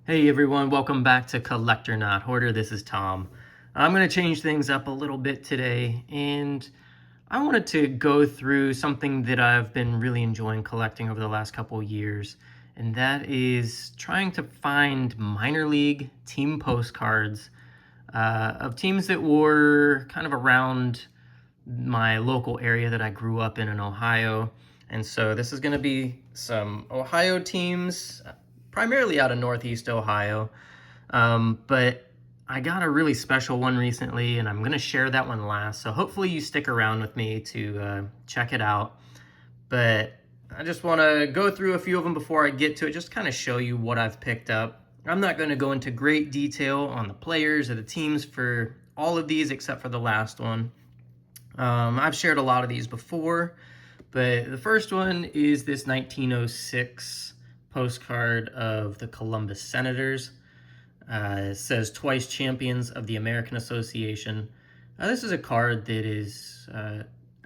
Hey everyone, welcome back to Collector Not Hoarder. This is Tom. I'm going to change things up a little bit today, and I wanted to go through something that I've been really enjoying collecting over the last couple of years, and that is trying to find minor league team postcards of teams that were kind of around my local area that I grew up in Ohio. And so this is going to be some Ohio teams, primarily out of Northeast Ohio. But I got a really special one recently, and I'm going to share that one last. So hopefully you stick around with me to check it out. But I just want to go through a few of them before I get to it, just kind of show you what I've picked up. I'm not going to go into great detail on the players or the teams for all of these except for the last one. I've shared a lot of these before, but the first one is this 1906 postcard of the Columbus Senators. It says twice champions of the American Association. This is a card that is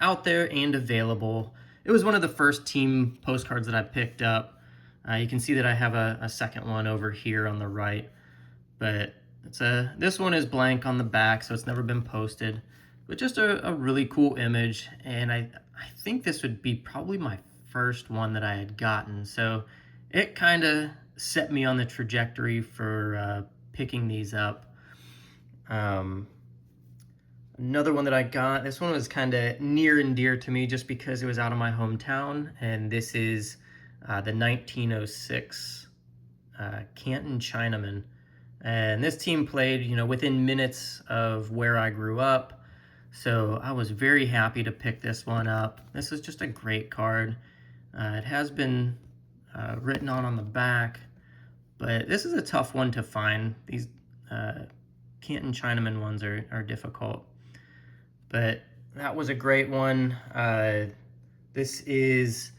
out there and available. It was one of the first team postcards that I picked up. You can see that I have a second one over here on the right, but this one is blank on the back, so it's never been posted. But just a really cool image, and I think this would be probably my first one that I had gotten, so it kind of set me on the trajectory for picking these up. Another one that I got, this one was kind of near and dear to me just because it was out of my hometown, and this is the 1906 Canton Chinaman. And this team played, within minutes of where I grew up. So I was very happy to pick this one up. This is just a great card. It has been written on the back, but this is a tough one to find. These Canton Chinaman ones are difficult. But that was a great one. This is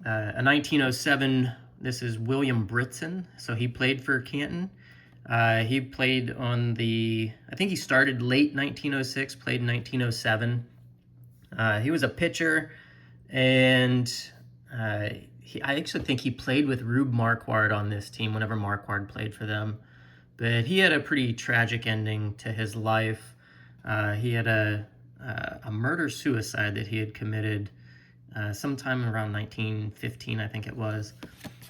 a 1907. This is William Britson. So he played for Canton. He played on I think he started late 1906, played in 1907. He was a pitcher, and I actually think he played with Rube Marquard on this team whenever Marquard played for them. But he had a pretty tragic ending to his life. He had a murder-suicide that he had committed sometime around 1915, I think it was.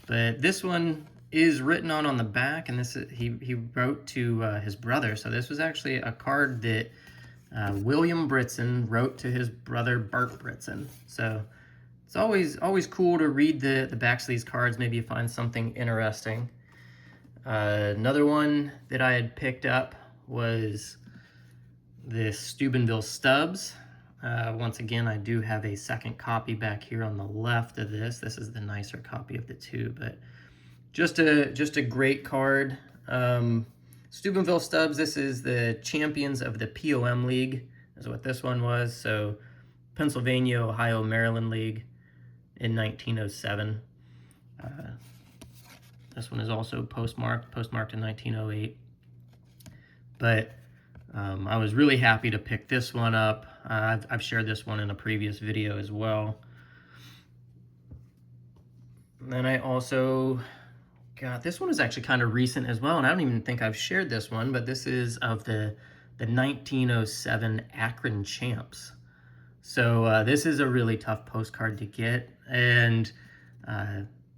But this one is written on the back, and he wrote to his brother. So this was actually a card that William Britson wrote to his brother Bert Britson. So it's always cool to read the backs of these cards. Maybe you find something interesting. Another one that I had picked up was this Steubenville Stubbs. Once again, I do have a second copy back here on the left of this. This is the nicer copy of the two, but just a great card. Steubenville Stubbs, this is the champions of the POM League, is what this one was. So Pennsylvania, Ohio, Maryland League in 1907. This one is also postmarked in 1908. But I was really happy to pick this one up. I've shared this one in a previous video as well. And then I also got, this one is actually kind of recent as well, and I don't even think I've shared this one, but this is of the 1907 Akron Champs. So this is a really tough postcard to get, and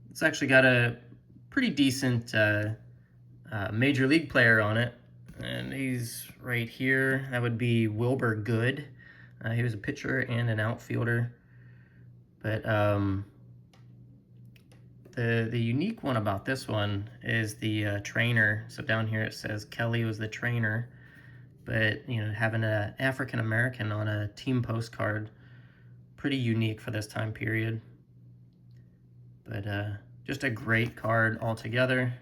it's actually got a pretty decent major league player on it, and he's right here. That would be Wilbur Good. He was a pitcher and an outfielder. But the unique one about this one is the trainer. So down here it says Kelly was the trainer, but having an African American on a team postcard, pretty unique for this time period. But just a great card altogether.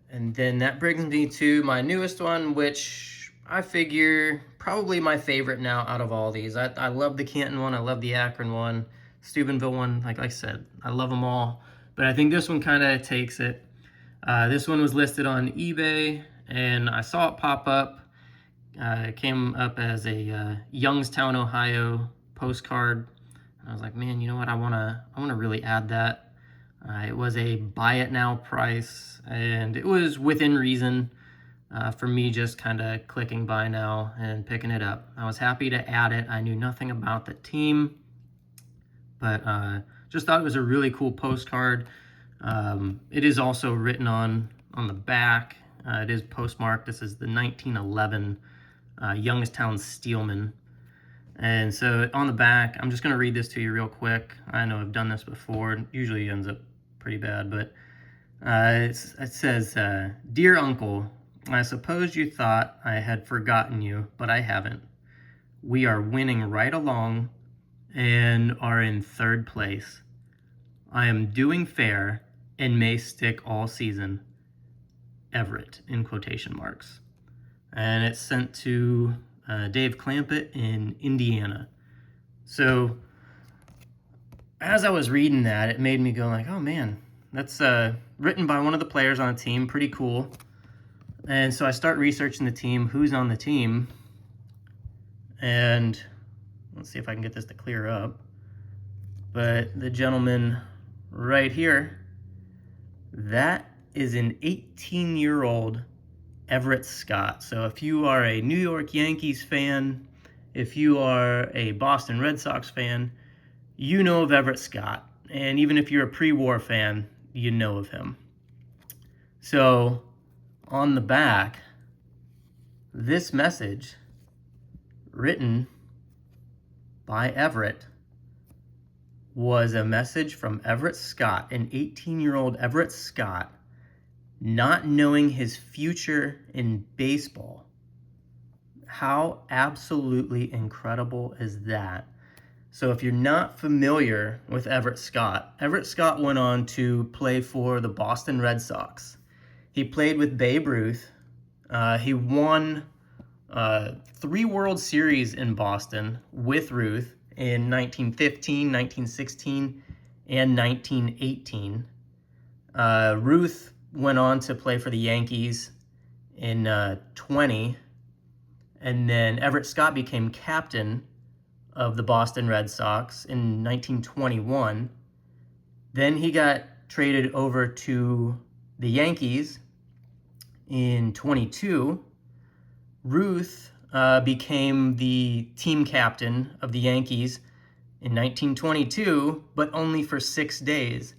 And then that brings me to my newest one, which I figure probably my favorite now out of all these. I love the Canton one, I love the Akron one, Steubenville one, like I said, I love them all. But I think this one kind of takes it. This one was listed on eBay, and I saw it pop up. It came up as a Youngstown, Ohio postcard. I was like, man, you know what? I wanna really add that. It was a buy it now price, and it was within reason for me just kind of clicking buy now and picking it up. I was happy to add it. I knew nothing about the team, but just thought it was a really cool postcard. It is also written on the back. It is postmarked. This is the 1911 Youngstown Steelman. And so on the back, I'm just going to read this to you real quick. I know I've done this before. It usually ends up pretty bad, but it says, Dear Uncle, I suppose you thought I had forgotten you, but I haven't. We are winning right along and are in third place. I am doing fair and may stick all season. Everett, in quotation marks. And it's sent to Dave Clampett in Indiana. So as I was reading that, it made me go like, oh man, that's written by one of the players on the team, pretty cool. And so I start researching the team, who's on the team, and let's see if I can get this to clear up. But the gentleman right here, that is an 18-year-old Everett Scott. So if you are a New York Yankees fan, if you are a Boston Red Sox fan, you know of Everett Scott. And even if you're a pre-war fan, you know of him. So on the back, this message written by Everett was a message from Everett Scott, an 18-year-old Everett Scott, not knowing his future in baseball. How absolutely incredible is that? So if you're not familiar with Everett Scott went on to play for the Boston Red Sox. He played with Babe Ruth. He won 3 World Series in Boston with Ruth in 1915, 1916, and 1918. Ruth went on to play for the Yankees in 20, and then Everett Scott became captain of the Boston Red Sox in 1921. Then he got traded over to the Yankees in 22. Ruth became the team captain of the Yankees in 1922, but only for 6 days.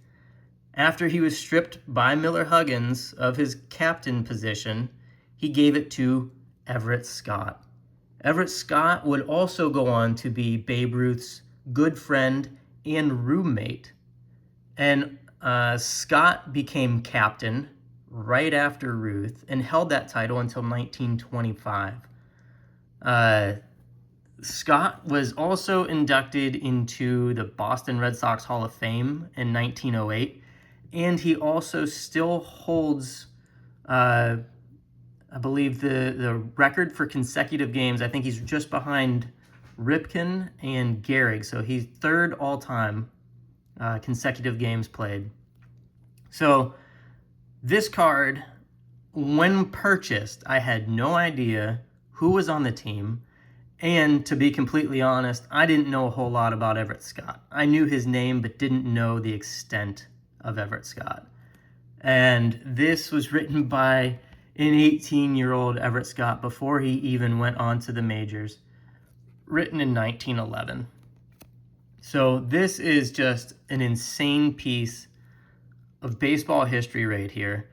After he was stripped by Miller Huggins of his captain position, he gave it to Everett Scott. Everett Scott would also go on to be Babe Ruth's good friend and roommate. And Scott became captain right after Ruth and held that title until 1925. Scott was also inducted into the Boston Red Sox Hall of Fame in 1908, and he also still holds, I believe, the record for consecutive games. I think he's just behind Ripken and Gehrig, so he's third all-time consecutive games played. So this card, when purchased, I had no idea who was on the team, and to be completely honest, I didn't know a whole lot about Everett Scott. I knew his name, but didn't know the extent of Everett Scott. And this was written by an 18-year-old Everett Scott before he even went on to the majors, written in 1911. So this is just an insane piece of baseball history right here,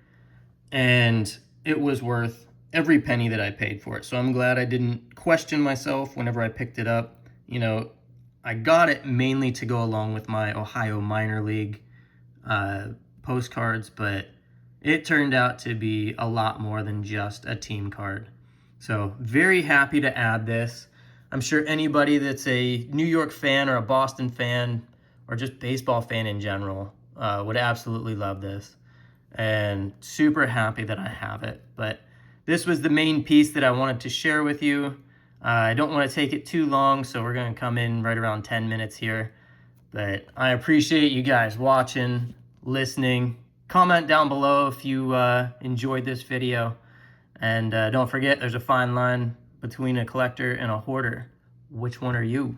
and it was worth every penny that I paid for it. So I'm glad I didn't question myself whenever I picked it up. You know, I got it mainly to go along with my Ohio minor league postcards, but it turned out to be a lot more than just a team card. So very happy to add this. I'm sure anybody that's a New York fan or a Boston fan or just baseball fan in general would absolutely love this, and super happy that I have it. But this was the main piece that I wanted to share with you. I don't want to take it too long, so we're going to come in right around 10 minutes here. But I appreciate you guys watching, listening. Comment down below if you enjoyed this video. And don't forget, there's a fine line between a collector and a hoarder. Which one are you?